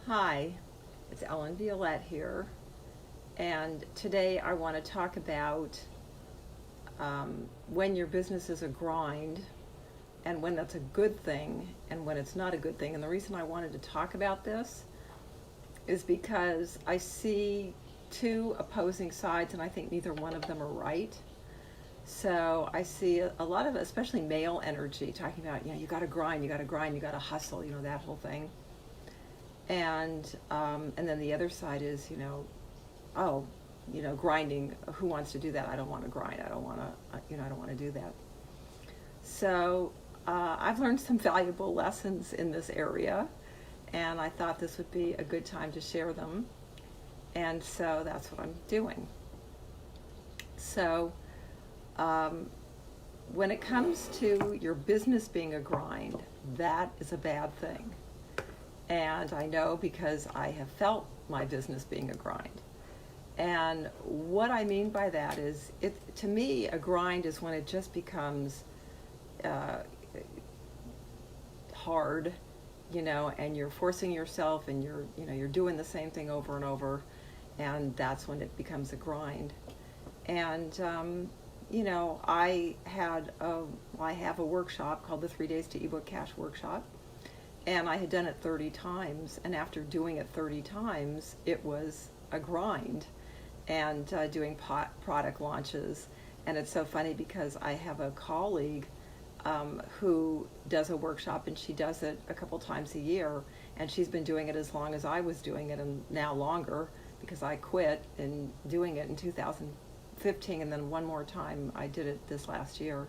Hi, it's Ellen Violette here, and today I want to talk about when your business is a grind and when that's a good thing and when it's not a good thing. And the reason I wanted to talk about this is because I see two opposing sides, and I think neither one of them are right. So I see a lot of, especially male energy, talking about, you got to grind, you got to grind, you got to hustle, that whole thing. And then the other side is, oh, grinding. Who wants to do that? I don't want to grind. I don't want to, I don't want to do that. So I've learned some valuable lessons in this area, and I thought this would be a good time to share them. And so that's what I'm doing. So when it comes to your business being a grind, that is a bad thing. And I know because I have felt my business being a grind. And what I mean by that is, to me, a grind is when it just becomes hard, and you're forcing yourself, and you're doing the same thing over and over, and that's when it becomes a grind. And I have a workshop called the 3 Days to eBook Cash Workshop, and I had done it 30 times, and after doing it 30 times, it was a grind, and doing product launches. And it's so funny because I have a colleague who does a workshop, and she does it a couple times a year, and she's been doing it as long as I was doing it, and now longer, because I quit in doing it in 2015, and then one more time I did it this last year.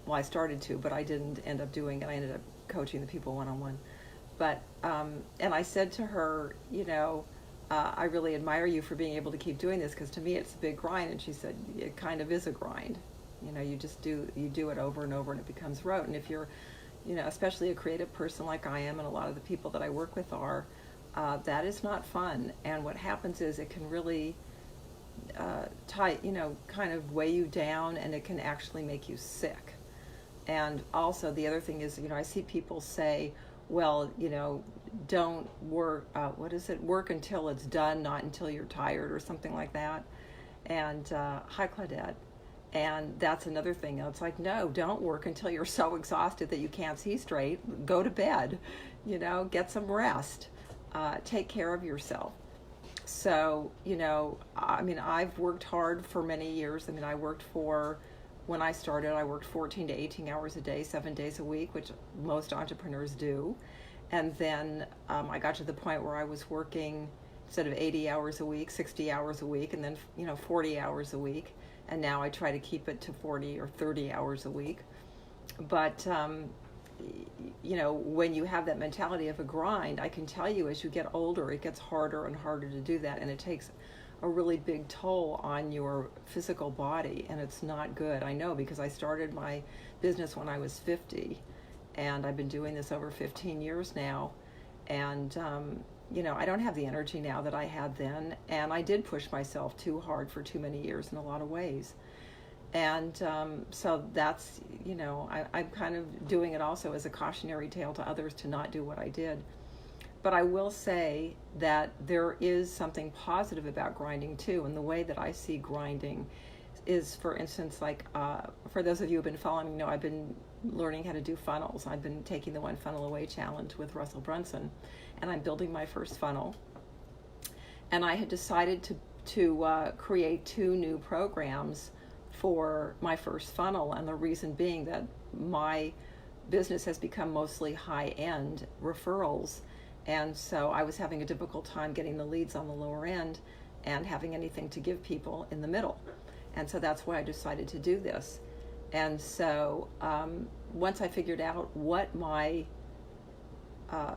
Well, I started to, but I didn't end up doing it. I ended up coaching the people one-on-one. But, and I said to her, I really admire you for being able to keep doing this, because to me it's a big grind. And she said, it kind of is a grind. You do it over and over, and it becomes rote. And if you're, especially a creative person like I am, and a lot of the people that I work with are, that is not fun. And what happens is it can really kind of weigh you down, and it can actually make you sick. And also the other thing is, I see people say, well, don't work, work until it's done, not until you're tired, or something like that. And hi, Claudette. And that's another thing. It's like, no, don't work until you're so exhausted that you can't see straight. Go to bed, get some rest, take care of yourself. So, I've worked hard for many years. When I started, I worked 14 to 18 hours a day, 7 days a week, which most entrepreneurs do. And then I got to the point where I was working, instead of 80 hours a week, 60 hours a week, and then 40 hours a week. And now I try to keep it to 40 or 30 hours a week. But when you have that mentality of a grind, I can tell you, as you get older, it gets harder and harder to do that, and it takes a really big toll on your physical body, and it's not good. I know, because I started my business when I was 50, and I've been doing this over 15 years now, and I don't have the energy now that I had then, and I did push myself too hard for too many years in a lot of ways. And so that's, I'm kind of doing it also as a cautionary tale to others to not do what I did. But I will say that there is something positive about grinding too. And the way that I see grinding is, for instance, like for those of you who have been following me, I've been learning how to do funnels. I've been taking the One Funnel Away challenge with Russell Brunson, and I'm building my first funnel. And I had decided to create 2 new programs for my first funnel, and the reason being that my business has become mostly high-end referrals, and so I was having a difficult time getting the leads on the lower end and having anything to give people in the middle. And so that's why I decided to do this. And so once I figured out what my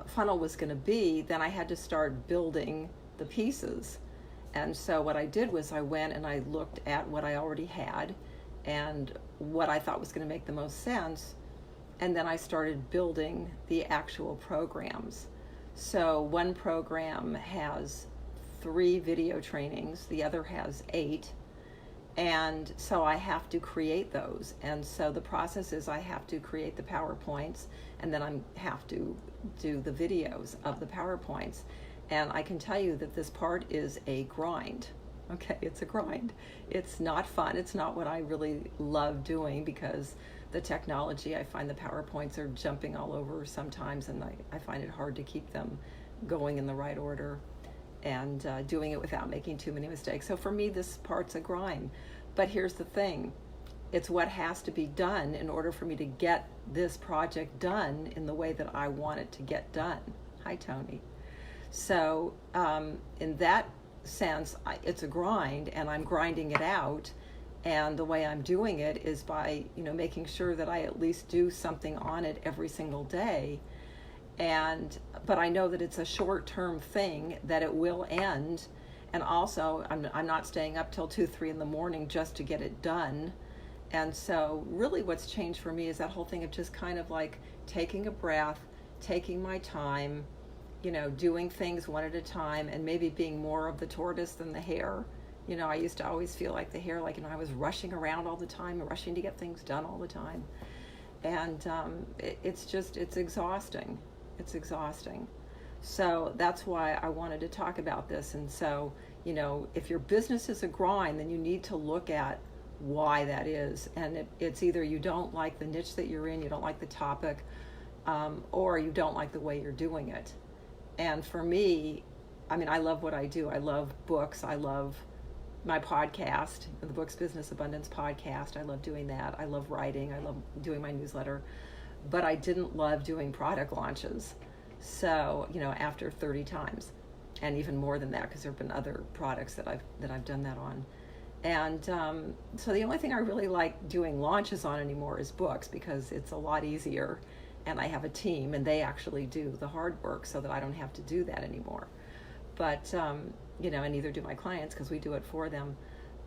funnel was going to be, then I had to start building the pieces. And so what I did was I went and I looked at what I already had and what I thought was going to make the most sense. And then I started building the actual programs. So one program has 3 video trainings, the other has 8. And so I have to create those. And so the process is I have to create the PowerPoints, and then I have to do the videos of the PowerPoints. And I can tell you that this part is a grind. Okay, it's a grind. It's not fun. It's not what I really love doing, because the technology, I find the PowerPoints are jumping all over sometimes, and I find it hard to keep them going in the right order, and doing it without making too many mistakes. So for me, this part's a grind. But here's the thing. It's what has to be done in order for me to get this project done in the way that I want it to get done. Hi, Tony. So in that sense, it's a grind, and I'm grinding it out. And the way I'm doing it is by, making sure that I at least do something on it every single day. But I know that it's a short-term thing, that it will end. And also, I'm not staying up till 2, 3 in the morning just to get it done. And so really what's changed for me is that whole thing of just kind of like taking a breath, taking my time, doing things one at a time, and maybe being more of the tortoise than the hare. I used to always feel like the hare, like, I was rushing around all the time, rushing to get things done all the time. And it's exhausting. It's exhausting. So that's why I wanted to talk about this. And so, if your business is a grind, then you need to look at why that is. And it's either you don't like the niche that you're in, you don't like the topic, or you don't like the way you're doing it. And for me, I love what I do. I love books. I love my podcast, the Books Business Abundance podcast. I love doing that. I love writing. I love doing my newsletter. But I didn't love doing product launches. So, after 30 times, and even more than that, because there have been other products that I've done that on. And so the only thing I really like doing launches on anymore is books, because it's a lot easier, and I have a team, and they actually do the hard work so that I don't have to do that anymore. But, and neither do my clients, because we do it for them.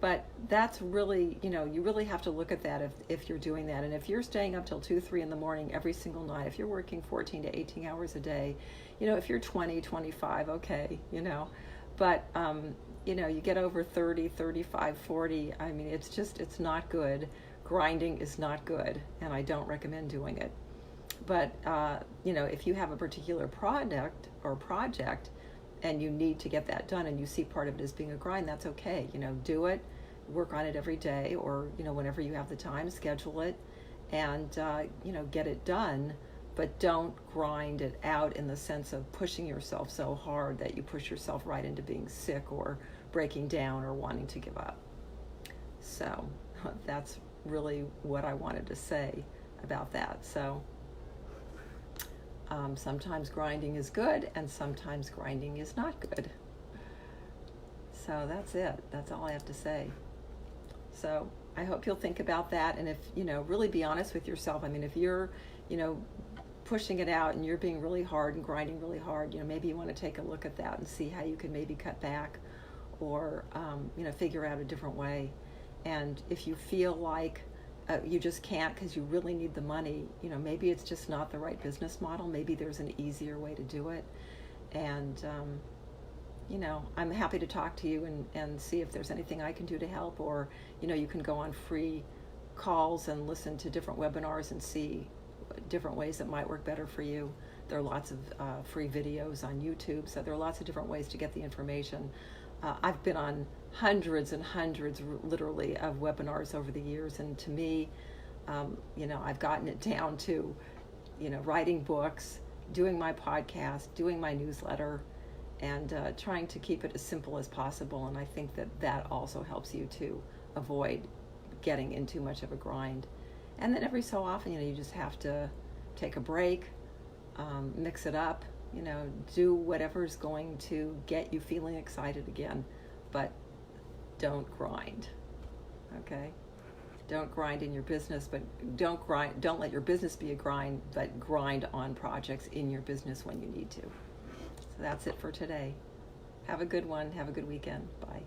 But that's really, you really have to look at that if you're doing that. And if you're staying up till 2, 3 in the morning every single night, if you're working 14 to 18 hours a day, if you're 20, 25, okay, But, you get over 30, 35, 40, it's not good. Grinding is not good, and I don't recommend doing it. But, if you have a particular product or project, and you need to get that done, and you see part of it as being a grind, that's okay. Do it, work on it every day, or, whenever you have the time, schedule it, and, get it done. But don't grind it out in the sense of pushing yourself so hard that you push yourself right into being sick or breaking down or wanting to give up. So that's really what I wanted to say about that. So sometimes grinding is good, and sometimes grinding is not good. So that's it. That's all I have to say. So I hope you'll think about that, and if, really be honest with yourself. If you're, pushing it out and you're being really hard and grinding really hard, maybe you want to take a look at that and see how you can maybe cut back, or, figure out a different way. And if you feel like you just can't because you really need the money, maybe it's just not the right business model. Maybe there's an easier way to do it. And, I'm happy to talk to you and see if there's anything I can do to help, or, you can go on free calls and listen to different webinars and see different ways that might work better for you. There are lots of free videos on YouTube, so there are lots of different ways to get the information. I've been on hundreds and hundreds, literally, of webinars over the years, and to me, I've gotten it down to, writing books, doing my podcast, doing my newsletter, and trying to keep it as simple as possible. And I think that also helps you to avoid getting in too much of a grind. And then every so often, you just have to take a break, mix it up, do whatever's going to get you feeling excited again, but don't grind, okay? Don't grind in your business, but don't let your business be a grind, but grind on projects in your business when you need to. So that's it for today. Have a good one. Have a good weekend. Bye.